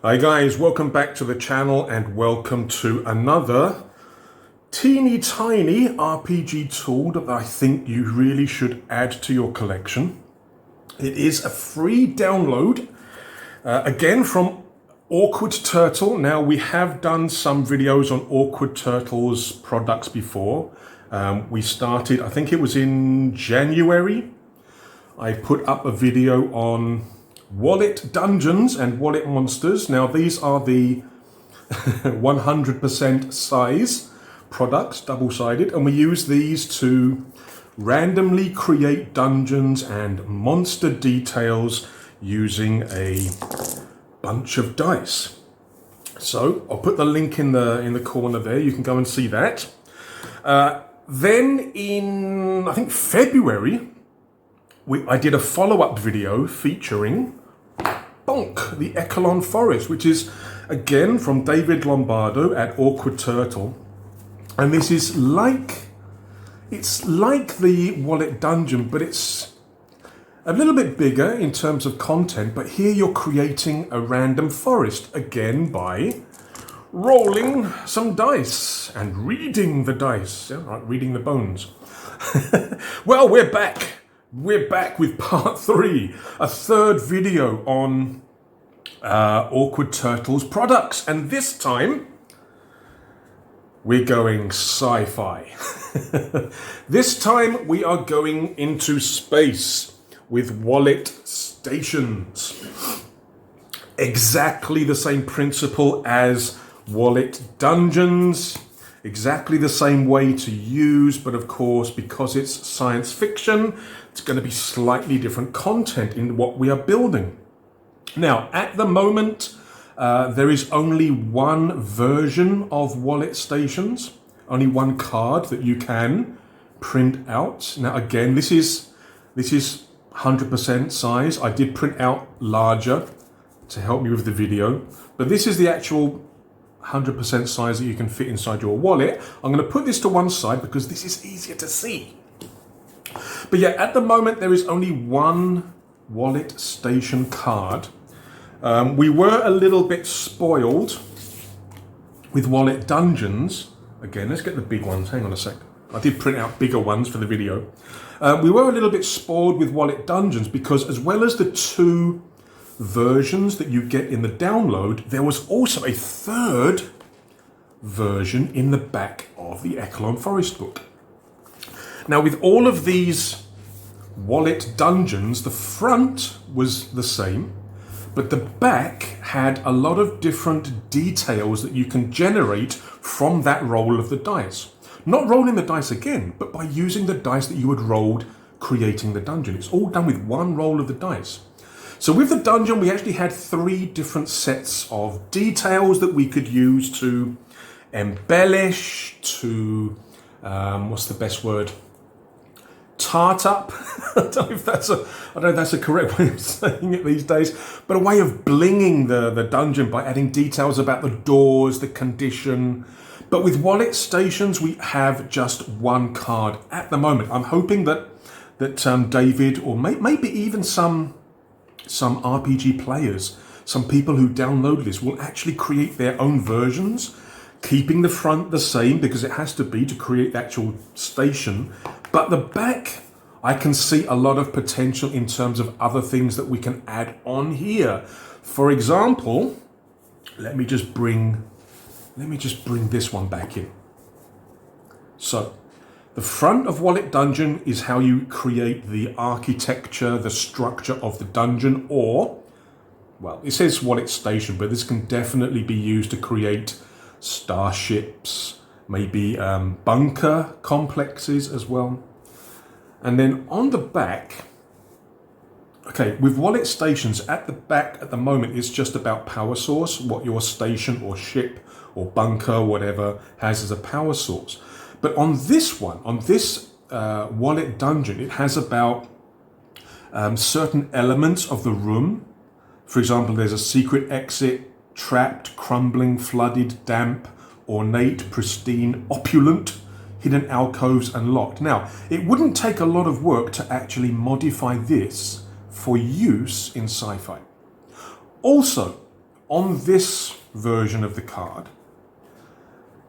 Hi guys, welcome back to the channel and welcome to another teeny tiny RPG tool that I think you really should add to your collection. It is a free download, again from AwkwardTurtle. Now we have done some videos on AwkwardTurtle's products before. We started, I think it was in January. I put up a video on wallet dungeons and wallet monsters. Now these are the 100% size products, double-sided, and we use these to randomly create dungeons and monster details using a bunch of dice. So I'll put the link in the corner there. You can go and see that. Then in, I think, February, I did a follow-up video featuring Bonk, the Echelon Forest, which is, again, from David Lombardo at AwkwardTurtle. And this is like the wallet dungeon, but it's a little bit bigger in terms of content. But here you're creating a random forest, again, by rolling some dice and reading the dice, yeah, right, reading the bones. Well, we're back. We're back with part 3, a third video on AwkwardTurtle's products, and this time we're going sci-fi. This time we are going into space with wallet stations. Exactly the same principle as wallet dungeons. Exactly the same way to use, but of course, because it's science fiction, it's going to be slightly different content in what we are building. Now, at the moment, there is only one version of wallet stations, only one card that you can print out. Now, again, this is 100% size. I did print out larger to help me with the video, but this is the actual 100% size that you can fit inside your wallet. I'm going to put this to one side because this is easier to see. But yeah, at the moment there is only one wallet station card. We were a little bit spoiled with wallet dungeons. Again, let's get the big ones. Hang on a sec. I did print out bigger ones for the video. We were a little bit spoiled with wallet dungeons because as well as the 2 versions that you get in the download, there was also a third version in the back of the Echelon Forest book. Now, with all of these wallet dungeons, the front was the same, but the back had a lot of different details that you can generate from that roll of the dice. Not rolling the dice again, but by using the dice that you had rolled creating the dungeon. It's all done with one roll of the dice. So with the dungeon, we actually had 3 different sets of details that we could use to embellish, to, what's the best word? Tart up. I don't know if that's a correct way of saying it these days, but a way of blinging the dungeon by adding details about the doors, the condition. But with wallet stations, we have just one card at the moment. I'm hoping that David, or maybe even some RPG players, some people who download this will actually create their own versions, keeping the front the same because it has to be to create the actual station. But the back, I can see a lot of potential in terms of other things that we can add on here. For example, let me just bring this one back in. So, the front of Wallet Dungeon is how you create the architecture, the structure of the dungeon, or, well, it says Wallet Station, but this can definitely be used to create starships, maybe bunker complexes as well. And then on the back, okay, with wallet stations, at the back at the moment, it's just about power source, what your station or ship or bunker, whatever, has as a power source. But on this one, on this wallet dungeon, it has about certain elements of the room. For example, there's a secret exit, trapped, crumbling, flooded, damp, ornate, pristine, opulent, hidden alcoves, and locked. Now, it wouldn't take a lot of work to actually modify this for use in sci-fi. Also, on this version of the card,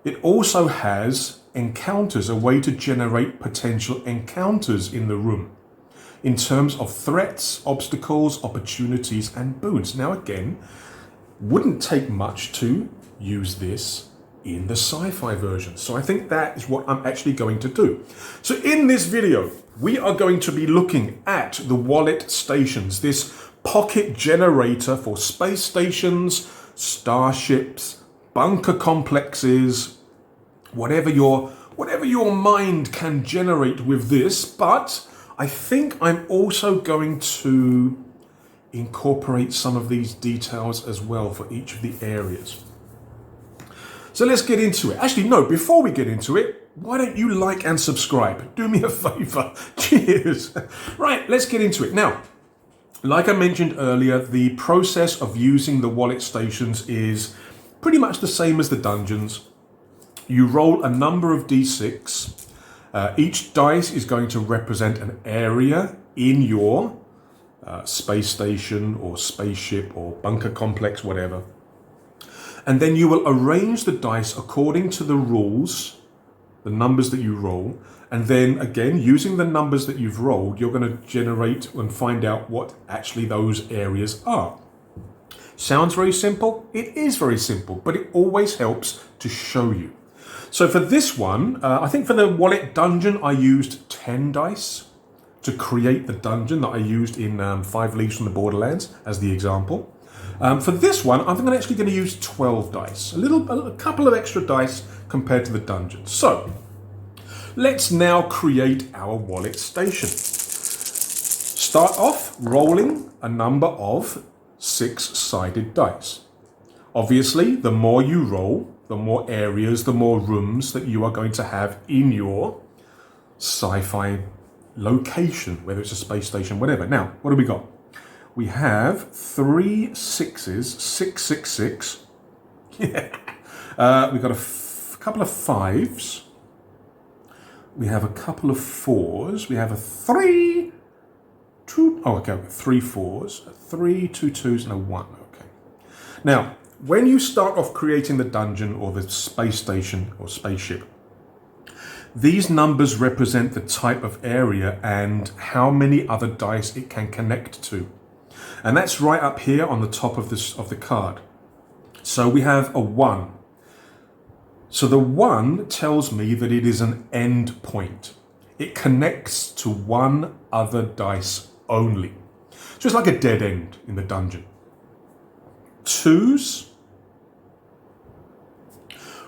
it also has encounters, a way to generate potential encounters in the room in terms of threats, obstacles, opportunities, and boons. Now again, wouldn't take much to use this in the sci-fi version. So I think that is what I'm actually going to do. So in this video, we are going to be looking at the wallet stations, this pocket generator for space stations, starships, bunker complexes, whatever your mind can generate with this. But I think I'm also going to incorporate some of these details as well for each of the areas. So let's get into it. Actually, no, before we get into it, why don't you like and subscribe? Do me a favor. Cheers. Right, let's get into it. Now, like I mentioned earlier, the process of using the wallet stations is pretty much the same as the dungeons. You roll a number of d6. Each dice is going to represent an area in your space station or spaceship or bunker complex, whatever. And then you will arrange the dice according to the rules, the numbers that you roll. And then again, using the numbers that you've rolled, you're going to generate and find out what actually those areas are. Sounds very simple? It is very simple, but it always helps to show you. So for this one, I think for the wallet dungeon, I used 10 dice to create the dungeon that I used in 5 Leagues from the Borderlands as the example. For this one, I'm actually going to use 12 dice, a couple of extra dice compared to the dungeon. So let's now create our wallet station. Start off rolling a number of 6-sided dice. Obviously, the more you roll, the more areas, the more rooms that you are going to have in your sci-fi location, whether it's a space station, whatever. Now, what do we got? We have 3 6s, 6, 6, 6. Yeah. We've got a couple of 5s. We have a couple of 4s. We have a 3, 2. Oh, okay. 3 4s, 3, 2 2s, and a 1. Okay. Now, when you start off creating the dungeon or the space station or spaceship, these numbers represent the type of area and how many other dice it can connect to. And that's right up here on the top of the card. So we have a 1. So the 1 tells me that it is an end point. It connects to one other dice only. So it's like a dead end in the dungeon. 2s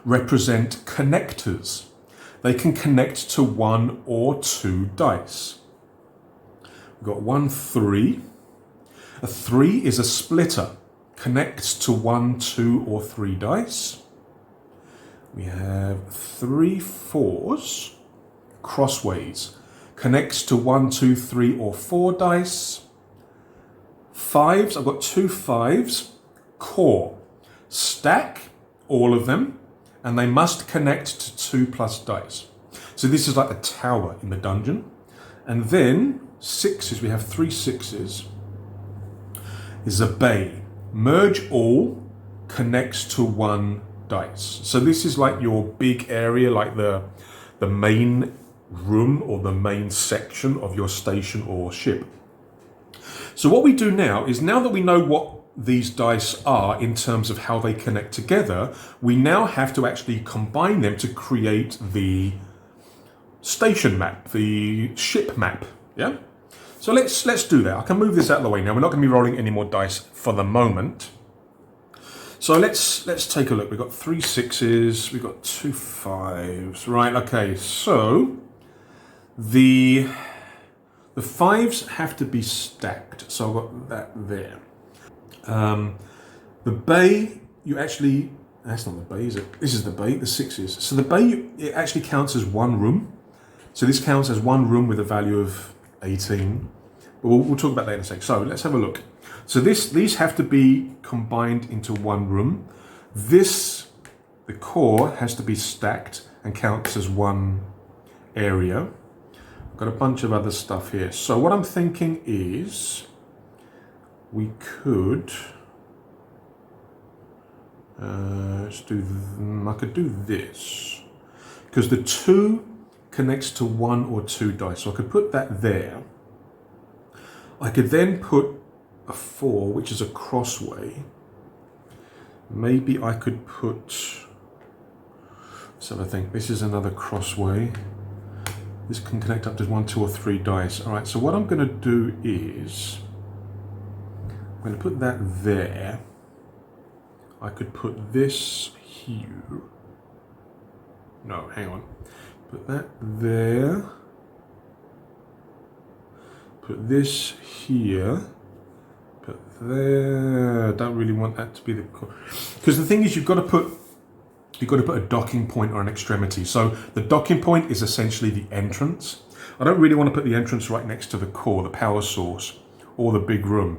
represent connectors. They can connect to 1 or 2 dice. We've got 1 3. A 3 is a splitter, connects to 1, 2, or 3 dice. We have 3 4s, crossways, connects to 1, 2, 3, or 4 dice. 5s, I've got 2 5s, core, stack all of them, and they must connect to 2 plus dice. So this is like a tower in the dungeon. And then 6s, we have 3 6s. Is a bay. Merge all, connects to 1 dice. So this is like your big area, like the main room or the main section of your station or ship. So what we do now is, now that we know what these dice are in terms of how they connect together, we now have to actually combine them to create the station map, the ship map. Yeah? So let's do that. I can move this out of the way now. We're not going to be rolling any more dice for the moment. So let's take a look. We've got 3 6s, we've got 2 5s. Right, okay, so the 5s have to be stacked. So I've got that there. The bay, you actually, that's not the bay, is it? This is the bay, the 6s. So the bay, it actually counts as 1 room. So this counts as 1 room with a value of 18. But we'll talk about that in a sec. So let's have a look. So these have to be combined into 1 room. The core has to be stacked and counts as 1 area. I've got a bunch of other stuff here. So what I'm thinking is we could Let's do, I could do this. Because the 2 connects to 1 or 2 dice. So I could put that there. I could then put a 4, which is a crossway. Maybe I could put, so I think this is another crossway. This can connect up to 1, 2, or 3 dice. All right, so what I'm going to do is, I'm going to put that there. I could put this here. No, hang on. Put that there. Put this here. Put there. I don't really want that to be the, because the thing is, you've got to put a docking point or an extremity. So the docking point is essentially the entrance. I don't really want to put the entrance right next to the core, the power source, or the big room.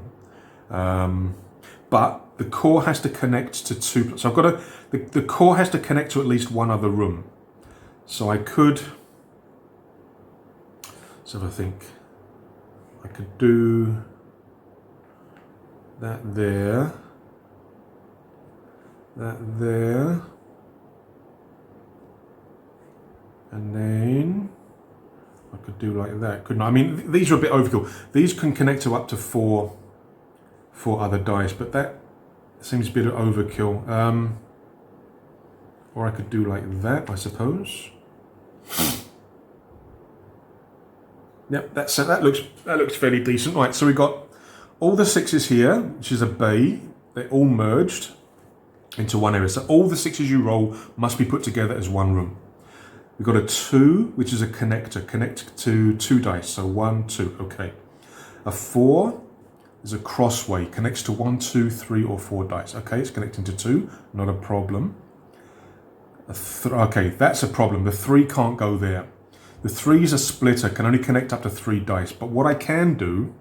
But the core has to connect to 2. So I've got to, the core has to connect to at least 1 other room. So I could, so I think I could do that there, that there, and then I could do like that, couldn't I? I mean, these are a bit overkill. These can connect to up to 4 other dice, but that seems a bit of overkill. Or I could do like that, I suppose. Yep, that looks fairly decent. Right, so we've got all the 6s here, which is a bay. They're all merged into one area. So all the 6s you roll must be put together as 1 room. We've got a 2, which is a connector, connect to 2 dice. So 1, 2, okay. A 4 is a crossway, connects to 1, 2, 3, or 4 dice. Okay, it's connecting to 2, not a problem. Okay, that's a problem. The 3 can't go there. The 3 is a splitter, can only connect up to 3 dice. But what I can do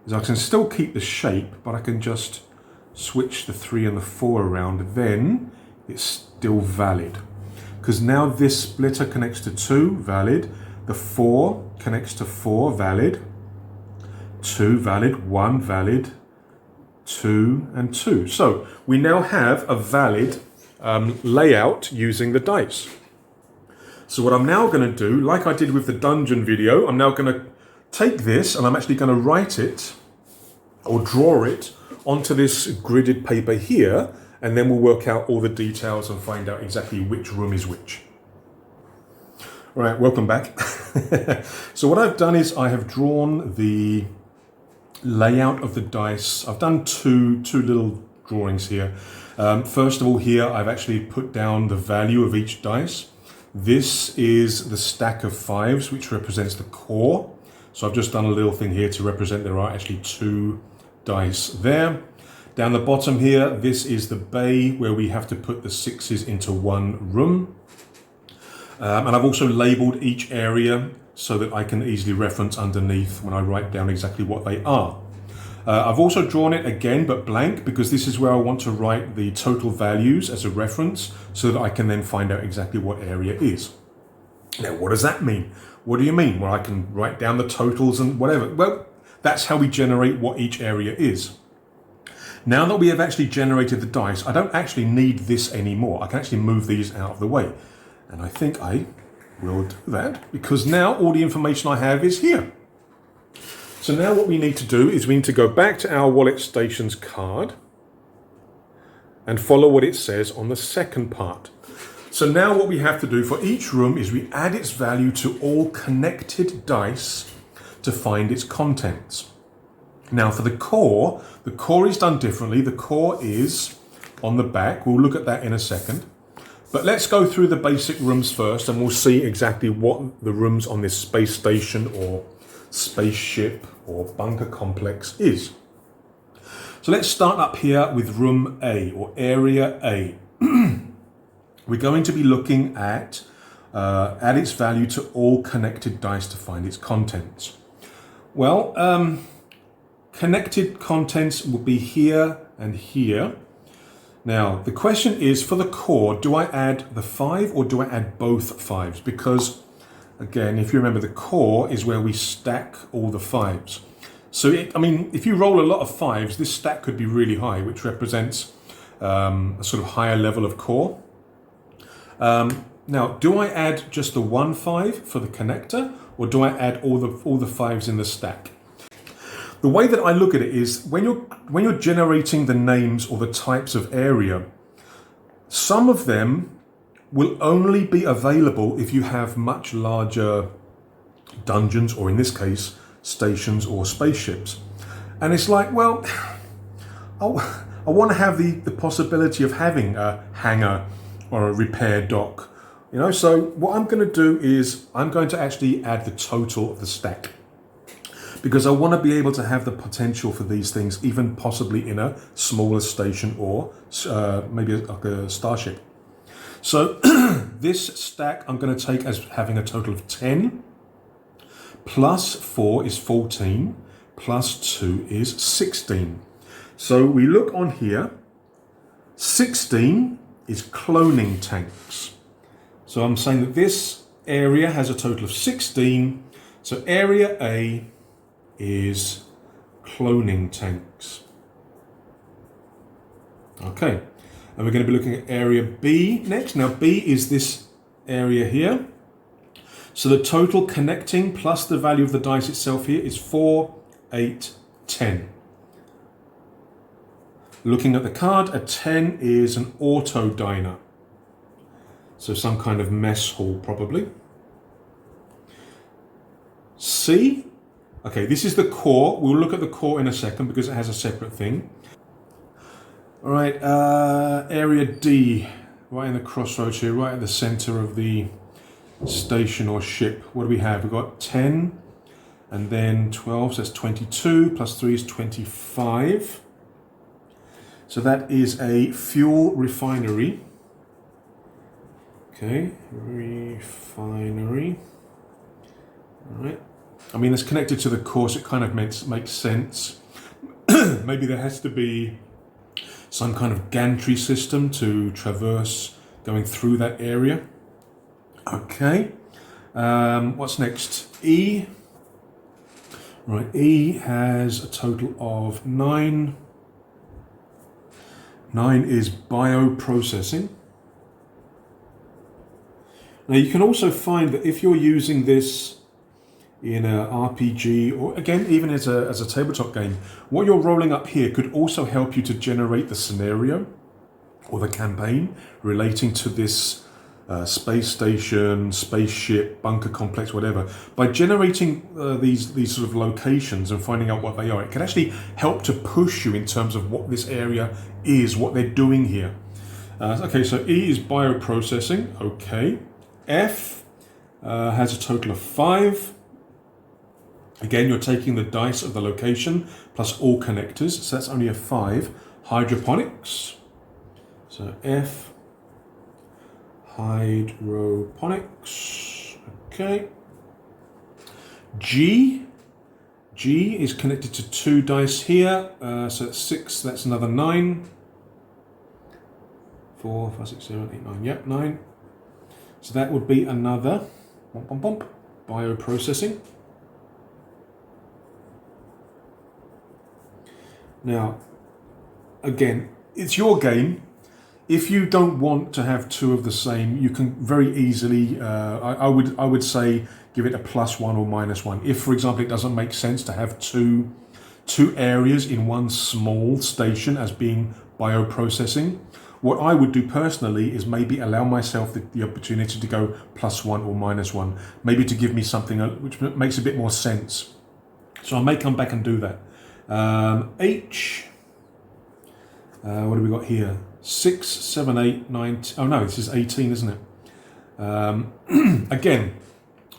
is I can still keep the shape, but I can just switch the 3 and the 4 around. Then it's still valid. Because now this splitter connects to 2, valid. The 4 connects to 4, valid. 2, valid. 1, valid. 2, and 2. So we now have a valid layout using the dice. So what I'm now going to do, like I did with the dungeon video, I'm now going to take this and I'm actually going to write it or draw it onto this gridded paper here, and then we'll work out all the details and find out exactly which room is which. All right, welcome back. So what I've done is I have drawn the layout of the dice. I've done two little drawings here. First of all, here I've actually put down the value of each dice. This is the stack of 5s, which represents the core. So I've just done a little thing here to represent there are actually 2 dice there. Down the bottom here, this is the bay where we have to put the 6s into 1 room. And I've also labeled each area so that I can easily reference underneath when I write down exactly what they are. I've also drawn it again, but blank, because this is where I want to write the total values as a reference so that I can then find out exactly what area is. Now, what does that mean? What do you mean? Well, I can write down the totals and whatever. Well, that's how we generate what each area is. Now that we have actually generated the dice, I don't actually need this anymore. I can actually move these out of the way. And I think I will do that because now all the information I have is here. So now what we need to do is we need to go back to our Wallet Stations card and follow what it says on the second part. So now what we have to do for each room is we add its value to all connected dice to find its contents. Now for the core is done differently. The core is on the back. We'll look at that in a second. But let's go through the basic rooms first and we'll see exactly what the rooms on this space station or spaceship or bunker complex is. So let's start up here with room A or area A. We're going to be looking at add its value to all connected dice to find its contents. Well, connected contents will be here and here. Now, the question is for the core, do I add the 5 or do I add both 5s? Because, again, if you remember, the core is where we stack all the 5s. So, if you roll a lot of 5s, this stack could be really high, which represents a sort of higher level of core. Now, do I add just the 1 5 for the connector, or do I add all the 5s in the stack? The way that I look at it is when you're generating the names or the types of area, some of them will only be available if you have much larger dungeons, or in this case, stations or spaceships. And it's like, well, I want to have the possibility of having a hangar or a repair dock. You know, so what I'm going to do is I'm going to actually add the total of the stack, because I want to be able to have the potential for these things, even possibly in a smaller station or maybe like a starship. So this stack I'm going to take as having a total of 10, plus 4 is 14, plus 2 is 16. So we look on here, 16 is cloning tanks. So I'm saying that this area has a total of 16. So area A is cloning tanks. Okay, and we're going to be looking at area B next. Now B is this area here. So the total connecting plus the value of the dice itself here is 4, 8, 10. Looking at the card, a 10 is an auto diner. So some kind of mess hall probably. C, okay, this is the core. We'll look at the core in a second because it has a separate thing. All right, area D, right in the crossroads here, right at the center of the station or ship. What do we have? We've got 10 and then 12, so that's 22, plus 3 is 25. So that is a fuel refinery. Okay, refinery. All right. I mean, it's connected to the core, so it kind of makes sense. Maybe there has to be some kind of gantry system to traverse going through that area. Okay. What's next? E. Right, E has a total of 9. 9 is bioprocessing. Now you can also find that if you're using this in a RPG, or again even as a tabletop game, what you're rolling up here could also help you to generate the scenario or the campaign relating to this space station, spaceship, bunker complex, whatever. By generating these sort of locations and finding out what they are, it can actually help to push you in terms of what this area is, what they're doing here. Okay, so E is bioprocessing. Okay. F has a total of 5. Again, you're taking the dice of the location plus all connectors, so that's only a 5. Hydroponics. So F, hydroponics. Okay. G is connected to 2 dice here, so that's 6, that's another 9. 4, 5, 6, 7, 8, 9, yep, 9. So that would be another bioprocessing. Now, again, it's your game. If you don't want to have 2 of the same, you can very easily, I would say, give it a +1 or -1. If, for example, it doesn't make sense to have two areas in one small station as being bioprocessing, what I would do personally is maybe allow myself the opportunity to go +1 or -1, maybe to give me something which makes a bit more sense. So I may come back and do that. H, what do we got here? 6, 7, 8, 9, oh no, this is 18, isn't it? Again,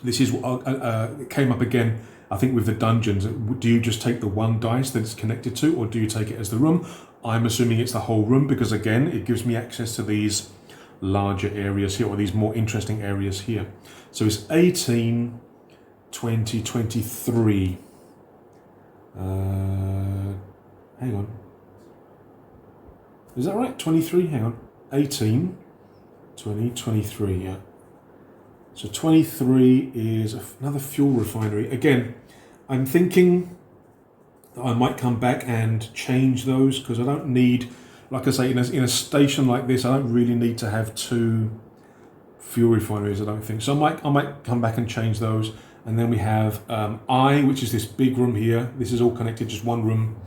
this is what it came up again, I think, with the dungeons. Do you just take the 1 dice that it's connected to, or do you take it as the room? I'm assuming it's the whole room, because again, it gives me access to these larger areas here, or these more interesting areas here. So it's 18, 20, 23. Hang on. Is that right? 23? Hang on. 18, 20, 23, yeah. So 23 is another fuel refinery. Again, I'm thinking that I might come back and change those, because I don't need like I say, in a station like this, I don't really need to have two fuel refineries, I don't think. So I might come back and change those. And then we have I, which is this big room here. This is all connected, just one room.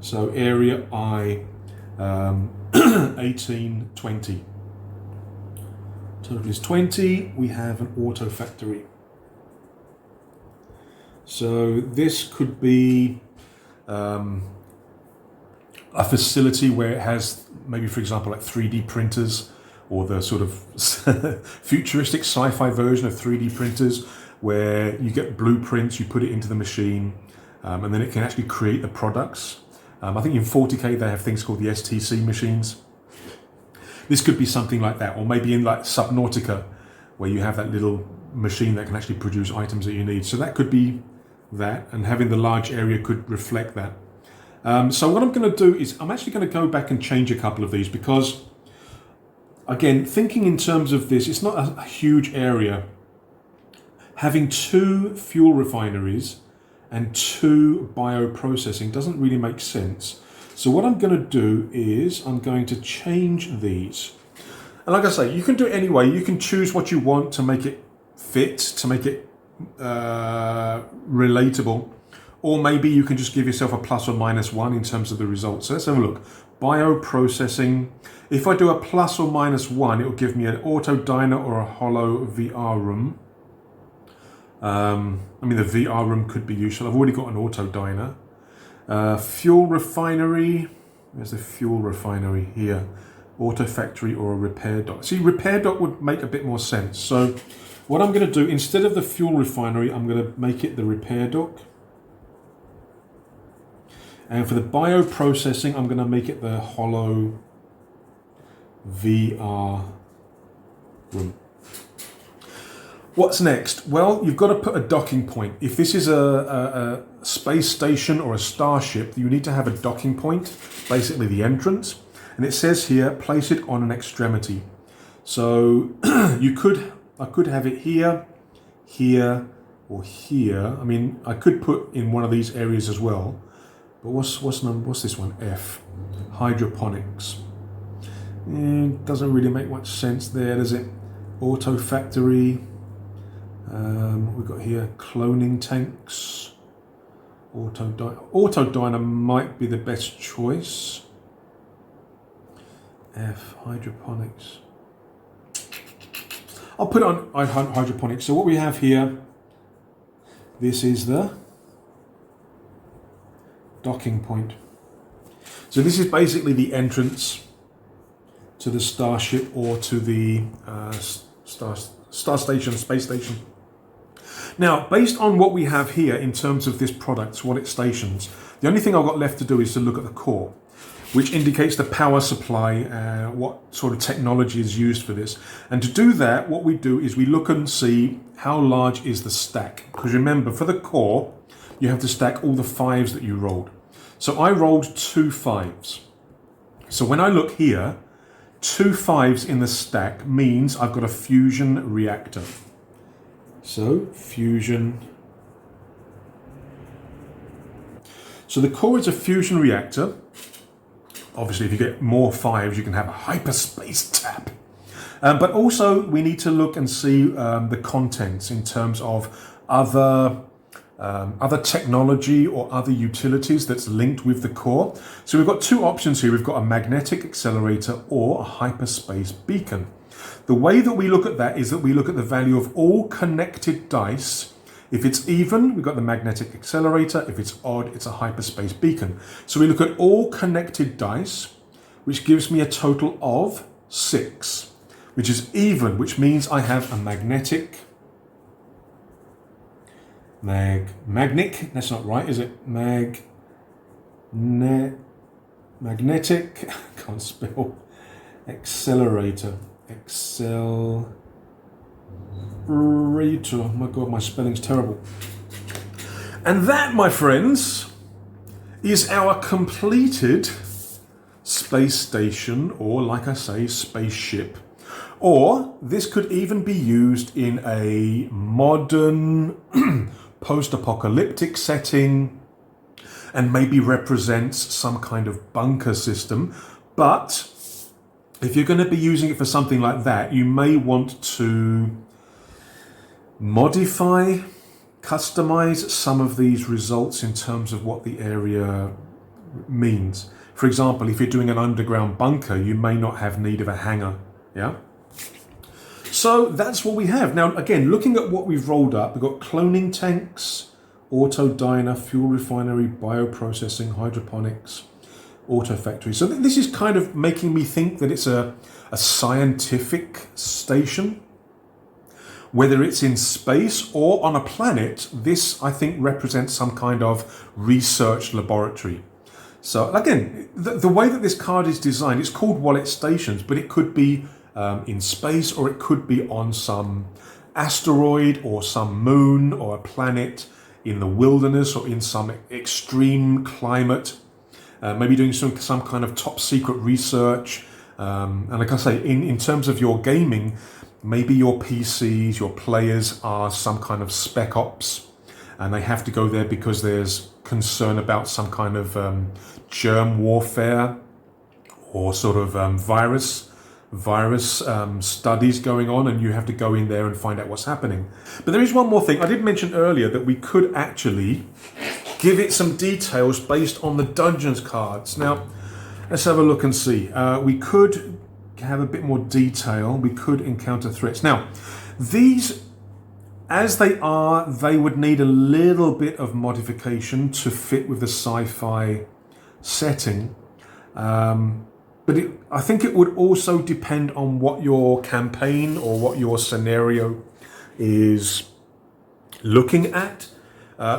So area I, 18, 20. Total is 20. We have an auto factory. So this could be a facility where it has maybe, for example, like 3D printers, or the sort of futuristic sci-fi version of 3D printers, where you get blueprints, you put it into the machine, and then it can actually create the products. I think in 40K they have things called the STC machines. This could be something like that, or maybe in like Subnautica, where you have that little machine that can actually produce items that you need. So that could be that, and having the large area could reflect that. So what I'm going to do is I'm actually going to go back and change a couple of these, because again, thinking in terms of this, it's not a huge area. Having two fuel refineries and two bioprocessing doesn't really make sense. So what I'm going to do is I'm going to change these. And like I say, you can do it anyway. You can choose what you want to make it fit, to make it relatable. Or maybe you can just give yourself a plus or minus one in terms of the results. So let's have a look. Bioprocessing. If I do a plus or minus one, it will give me an auto diner or a hollow VR room. I mean, the VR room could be useful. I've already got an auto diner. Fuel refinery. Where's the fuel refinery? Here. Auto factory or a repair dock. See, repair dock would make a bit more sense. So what I'm going to do, instead of the fuel refinery, I'm going to make it the repair dock. And for the bioprocessing, I'm going to make it the hollow VR room. What's next? Well, you've got to put a docking point. If this is a space station or a starship, you need to have a docking point, basically the entrance. And it says here, place it on an extremity. So I could have it here, here, or here. I mean, I could put in one of these areas as well. But what's this one? F. Hydroponics. Doesn't really make much sense there, does it? Auto factory. We've got here cloning tanks. Auto diner might be the best choice. F. Hydroponics. I'll put it on hydroponics. So what we have here, this is the docking point. So this is basically the entrance to the starship or to the star station, space station. Now, based on what we have here in terms of this product, what it stations, the only thing I've got left to do is to look at the core, which indicates the power supply, what sort of technology is used for this. And to do that, what we do is we look and see how large is the stack. Because remember, for the core, you have to stack all the fives that you rolled. So I rolled 2 5s. So when I look here, 2 5s in the stack means I've got a fusion reactor. So fusion. So the core is a fusion reactor. Obviously, if you get more 5s, you can have a hyperspace tap. But also, we need to look and see the contents in terms of other technology or other utilities that's linked with the core. So we've got 2 options here. We've got a magnetic accelerator or a hyperspace beacon. The way that we look at that is that we look at the value of all connected dice. If it's even, we've got the magnetic accelerator. If it's odd, it's a hyperspace beacon. So we look at all connected dice, which gives me a total of 6, which is even, which means I have a magnetic, that's not right, is it? Magnetic, can't spell, accelerator. Oh my God, my spelling's terrible. And that, my friends, is our completed space station, or like I say, spaceship. Or this could even be used in a modern post-apocalyptic setting and maybe represents some kind of bunker system, But if you're going to be using it for something like that, you may want to modify, customize some of these results in terms of what the area means. For example, if you're doing an underground bunker, you may not have need of a hangar. Yeah. So that's what we have. Now, again, looking at what we've rolled up, we've got cloning tanks, auto diner, fuel refinery, bioprocessing, hydroponics, auto factory. So this is kind of making me think that it's a scientific station. Whether it's in space or on a planet, this, I think, represents some kind of research laboratory. So again, the way that this card is designed, it's called wallet stations, but it could be in space, or it could be on some asteroid or some moon or a planet in the wilderness or in some extreme climate, maybe doing some kind of top secret research. And like I say, in terms of your gaming, maybe your PCs, your players are some kind of spec ops, and they have to go there because there's concern about some kind of germ warfare or sort of virus studies going on, and you have to go in there and find out what's happening. But there is one more thing. I did mention earlier that we could actually give it some details based on the dungeons cards. Now, let's have a look and see. We could have a bit more detail. We could encounter threats. Now, these, as they are, they would need a little bit of modification to fit with the sci-fi setting. But I think it would also depend on what your campaign or what your scenario is looking at.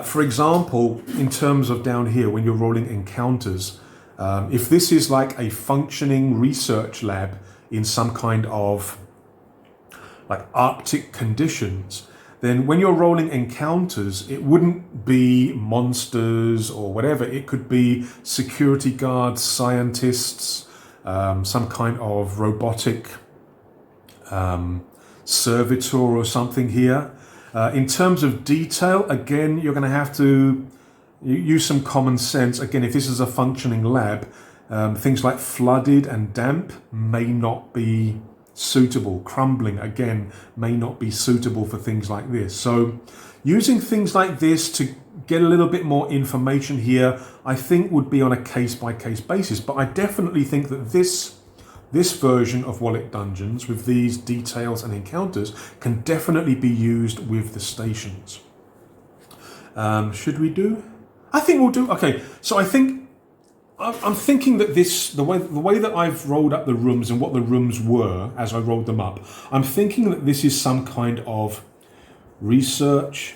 For example, in terms of down here, when you're rolling encounters, if this is like a functioning research lab in some kind of like Arctic conditions, then when you're rolling encounters, it wouldn't be monsters or whatever. It could be security guards, scientists, some kind of robotic servitor or something here. In terms of detail, again, you're going to have to use some common sense. Again, if this is a functioning lab, things like flooded and damp may not be suitable. Crumbling, again, may not be suitable for things like this. So using things like this to get a little bit more information here, I think would be on a case-by-case basis. But I definitely think that this version of Wallet Dungeons with these details and encounters can definitely be used with the stations. Should we do? I think we'll do. Okay, so I'm thinking that the way that I've rolled up the rooms and what the rooms were as I rolled them up, I'm thinking that this is some kind of research.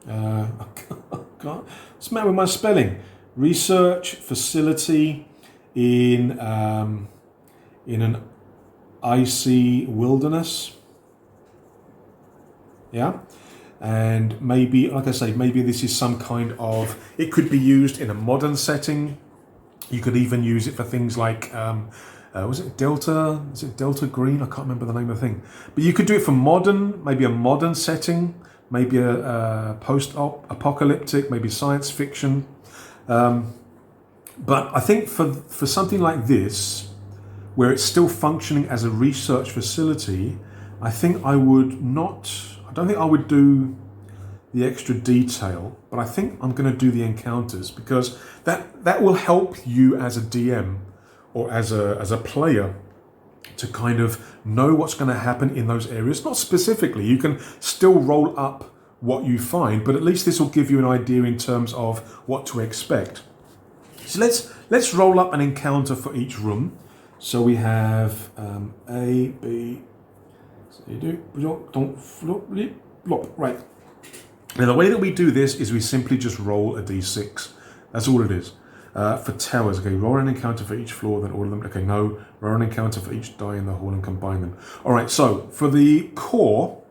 What's the matter with my spelling? Research facility in an icy wilderness. Yeah. And maybe, like I say, maybe this is some kind of, it could be used in a modern setting. You could even use it for things like, was it Delta? Is it Delta Green? I can't remember the name of the thing. But you could do it for modern, maybe a modern setting, maybe a post-apocalyptic, maybe science fiction. But I think for something like this, where it's still functioning as a research facility, I think I don't think I would do the extra detail, but I think I'm going to do the encounters, because that will help you as a DM or as a player to kind of know what's going to happen in those areas. Not specifically, you can still roll up what you find, but at least this will give you an idea in terms of what to expect. So let's roll up an encounter for each room. So we have A, B, right. Now the way that we do this is we simply just roll a d6. That's all it is. For towers, okay, roll an encounter for each floor, then all of them. Okay, no, roll an encounter for each die in the hall and combine them. All right, so for the core,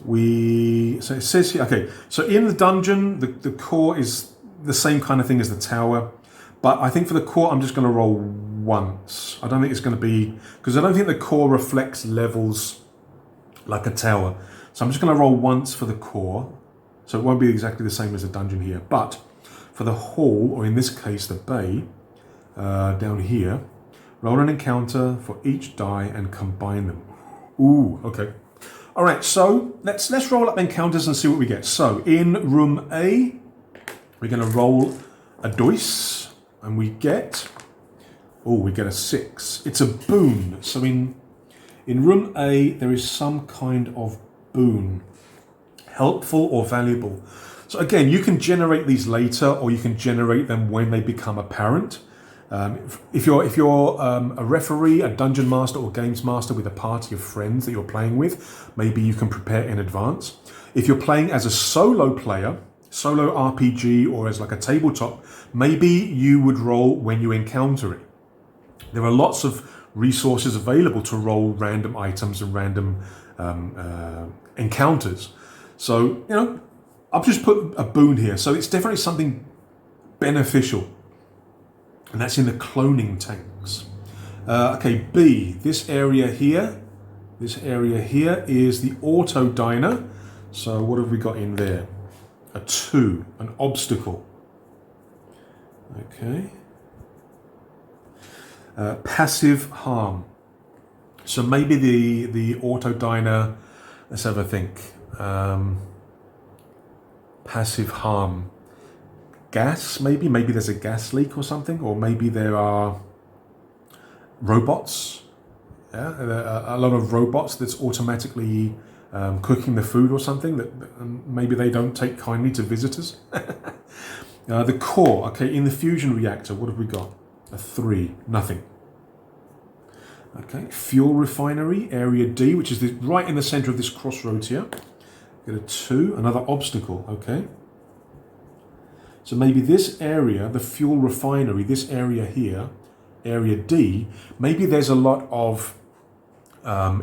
so it says here, okay, so in the dungeon, the core is the same kind of thing as the tower, but I think for the core, I'm just going to roll once. I don't think it's going to be, because I don't think the core reflects levels like a tower. So I'm just going to roll once for the core. So it won't be exactly the same as the dungeon here. But for the hall, or in this case, the bay, down here. Roll an encounter for each die and combine them. Ooh, okay. All right, so let's roll up encounters and see what we get. So in room A, we're going to roll a dice, and we get a 6. It's a boon. So in room A, there is some kind of boon, helpful or valuable. So again, you can generate these later, or you can generate them when they become apparent. If you're a referee, a dungeon master, or games master with a party of friends that you're playing with, maybe you can prepare in advance. If you're playing as a solo player, solo RPG, or as like a tabletop, maybe you would roll when you encounter it. There are lots of resources available to roll random items and random encounters. So, I've just put a boon here. So it's definitely something beneficial. And that's in the cloning tanks. Okay, B, this area here is the auto diner. So what have we got in there? A 2, an obstacle. Okay. Passive harm. So maybe the auto diner, let's have a think. Passive harm. Gas, maybe there's a gas leak or something, or maybe there are robots. Yeah, a lot of robots that's automatically cooking the food or something that maybe they don't take kindly to visitors. The core, okay, in the fusion reactor, what have we got? A 3, nothing. Okay, fuel refinery, area D, which is right in the center of this crossroads here. Get a 2, another obstacle, okay. So maybe this area, the fuel refinery, this area here, area D, maybe there's a lot of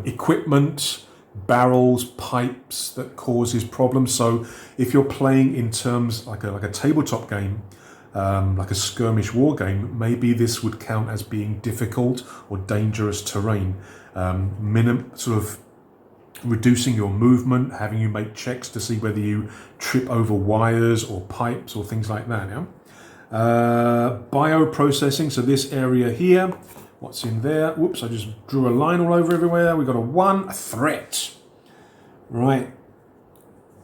equipment, barrels, pipes that causes problems. So if you're playing in terms like a tabletop game, like a skirmish war game, maybe this would count as being difficult or dangerous terrain. Sort of reducing your movement, having you make checks to see whether you trip over wires or pipes or things like that. Yeah. Bioprocessing. So this area here, what's in there? Whoops! I just drew a line all over everywhere. We got a 1, a threat. Right.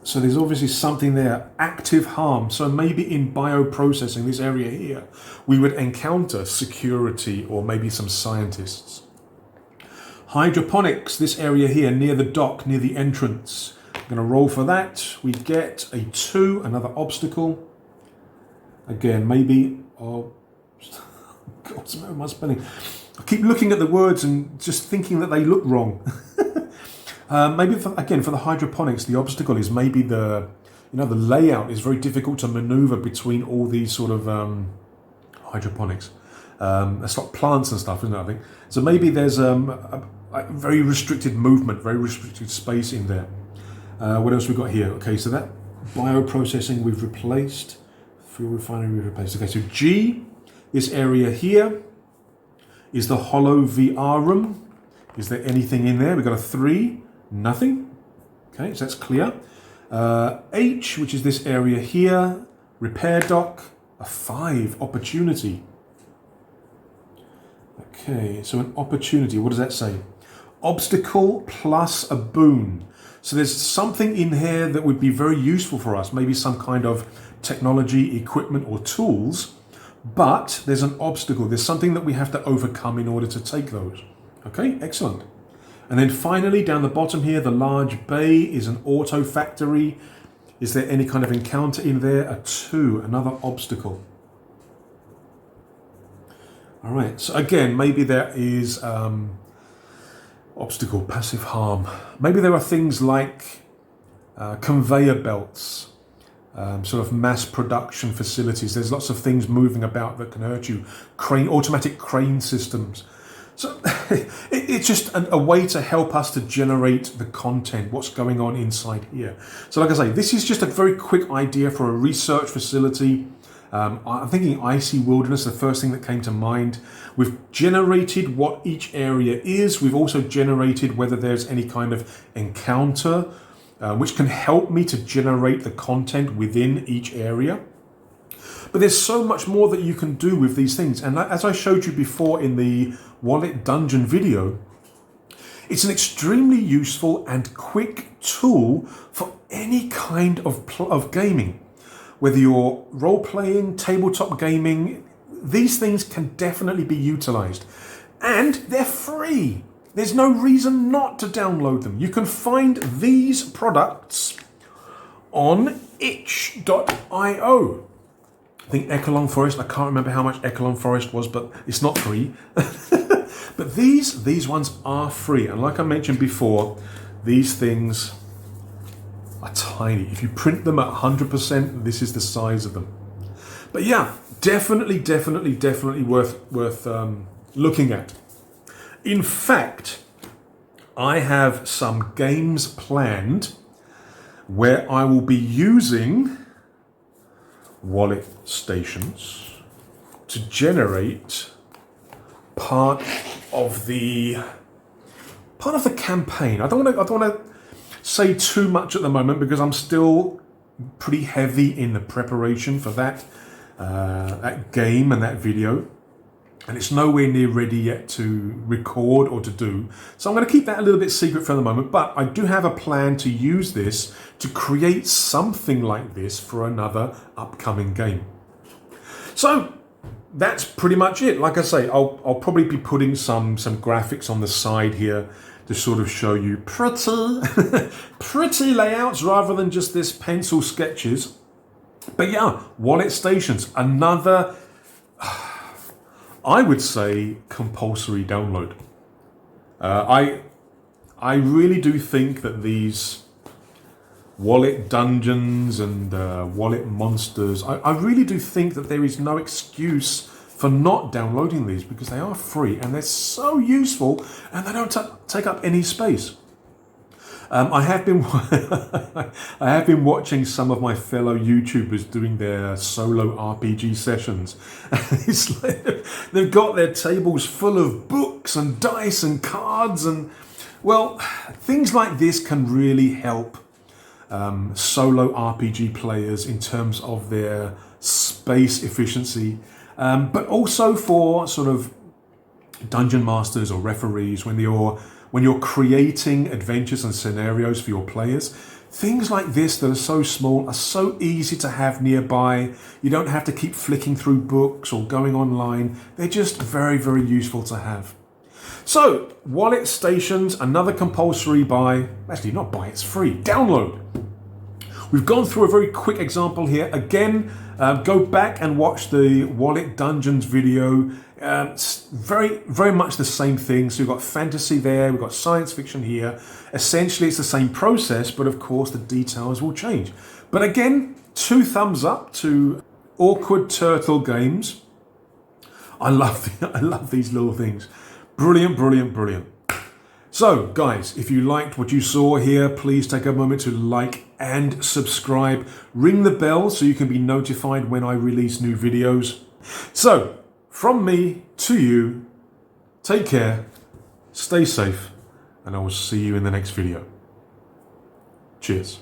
So there's obviously something there. Active harm. So maybe in bioprocessing, this area here, we would encounter security or maybe some scientists. Hydroponics, this area here near the dock, near the entrance. I'm going to roll for that. We get a 2, another obstacle. Again, maybe, God, what's my spelling? I keep looking at the words and just thinking that they look wrong. Maybe for the hydroponics, the obstacle is maybe the layout is very difficult to maneuver between all these sort of hydroponics. It's like plants and stuff, isn't it? I think so. Maybe there's a very restricted movement, very restricted space in there. What else we got here? Okay, so that bioprocessing we've replaced, fuel refinery we've replaced. Okay, so G, this area here is the hollow VR room. Is there anything in there? We've got a 3, nothing. Okay, so that's clear. H, which is this area here, repair dock, a 5, opportunity. Okay, so an opportunity, what does that say? Obstacle plus a boon. So there's something in here that would be very useful for us, maybe some kind of technology, equipment or tools, but there's an obstacle. There's something that we have to overcome in order to take those. Okay, excellent. And then finally, down the bottom here, the large bay is an auto factory. Is there any kind of encounter in there? A 2, another obstacle. All right, so again, maybe there is obstacle, passive harm. Maybe there are things like conveyor belts, sort of mass production facilities. There's lots of things moving about that can hurt you. Automatic crane systems. So it's just a way to help us to generate the content, what's going on inside here. So like I say, this is just a very quick idea for a research facility. I'm thinking icy wilderness, the first thing that came to mind. We've generated what each area is. We've also generated whether there's any kind of encounter, which can help me to generate the content within each area. But there's so much more that you can do with these things. And as I showed you before in the wallet dungeon video, it's an extremely useful and quick tool for any kind of gaming. Whether you're role-playing, tabletop gaming, these things can definitely be utilized. And they're free. There's no reason not to download them. You can find these products on itch.io. I think Echelon Forest, I can't remember how much Echelon Forest was, but it's not free. But these ones are free. And like I mentioned before, these things are tiny. If you print them at 100%, this is the size of them. But yeah, definitely worth looking at. In fact, I have some games planned where I will be using wallet stations to generate part of the campaign. I don't want to say too much at the moment because I'm still pretty heavy in the preparation for that game and that video, and it's nowhere near ready yet to record or to do. So I'm going to keep that a little bit secret for the moment, but I do have a plan to use this to create something like this for another upcoming game. So that's pretty much it. Like I say, I'll probably be putting some graphics on the side here to sort of show you pretty layouts rather than just this pencil sketches. But yeah, wallet stations, another, I would say, compulsory download. I really do think that these wallet dungeons and wallet monsters, I really do think that there is no excuse for not downloading these because they are free and they're so useful and they don't take up any space. I have been watching some of my fellow YouTubers doing their solo RPG sessions. It's like they've got their tables full of books and dice and cards, and well, things like this can really help solo RPG players in terms of their space efficiency, but also for sort of dungeon masters or referees when you're creating adventures and scenarios for your players. Things like this that are so small are so easy to have nearby. You don't have to keep flicking through books or going online. They're just very useful to have. So, wallet stations, another compulsory buy. Actually, not buy, it's free. Download. We've gone through a very quick example here. Again, go back and watch the Wallet Dungeons video. Very much the same thing. So we've got fantasy there, we've got science fiction here. Essentially, it's the same process, but of course the details will change. But again, 2 thumbs up to AwkwardTurtle Games. I love these little things. Brilliant. So, guys, if you liked what you saw here, please take a moment to like and subscribe. Ring the bell so you can be notified when I release new videos. So, from me to you, take care, stay safe, and I will see you in the next video. Cheers.